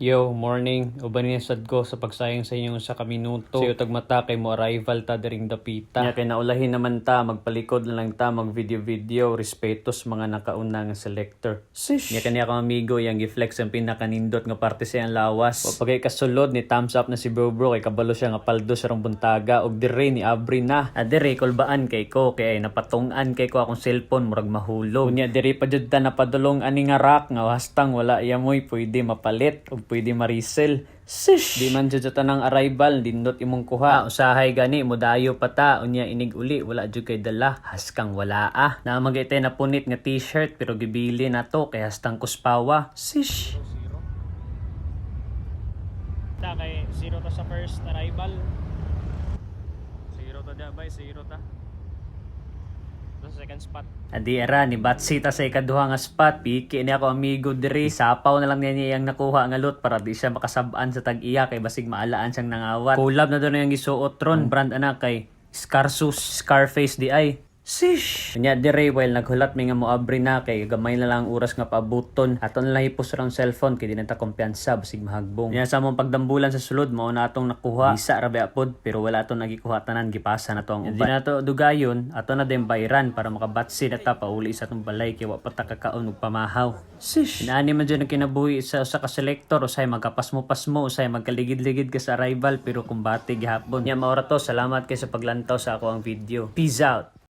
Yo, morning. Uban niya sad ko sa pagsayang sa inyong sa kaminuto. Sayo tagmata kay mo arrival ta diring dapita. Nya kay naulahin naman ta, magpalikod na lang ta, mag video-video, respetos mga nakauna nga selector. Sish! Nya kaniya kang amigo, yang giflex ang pinakanindot nga parte sa iyang lawas. Pagkay kasulod ni thumbs up na si bro kay kabalo siya nga paldo sa rong buntaga, og dire ni abri na. Dire kulbaan kay ko, kay napatungan kay ko akong cellphone, murag mahulog. Nya dire pa jud ta napadulong ani nga rack, nga hastang wala iyamoy pwede mapalit, og pwede ma-resell. Sish! Di man jud ta nang arrival, dindot imong kuha. Usahay gani, mudayo pa ta, unya inig uli, wala jud kay dala, haskang wala na magite na punit nga t-shirt, pero gibili na to, kay hastang kuspawa. Sish! Ta kay zero ta sa first arrival. Zero ta dabay, zero ta. Sa second spot. Adi era ni Batsita sa ikaduha nga spot, piki ni ako amigo diri, sapaw na lang niya yang nakuha nga lot para di siya makasab-an sa tag-iya kay basig maalaan siyang nangawat. Collab na doon yung gisuot ron, brand ana kay Scarface di ay. Sish! Nya dire while naghulat mi nga moabri na kay gamay na lang oras nga pabuton. Aton lang ipos rang cellphone kay di na ta kumpiyansa basig mahagbong. Nya sa mong pagdambulan sa sulod mao na atong nakuha. Isa ra apod pero wala aton nagikuha tanan gipasa na to ang uban. Di na to dugayon aton na din bayran para makabatsi na ta pauli sa atong balay kay wa pa ta kakaon og pamahaw. Sish! Inaani man jud ang kinabuhi sa usa ka selector usay magkapasmo-pasmo usay magkaligid-ligid ka sa arrival pero kumbati gihapon. Nya mao ra to, salamat kay sa paglantaw sa ako ang video. Peace out.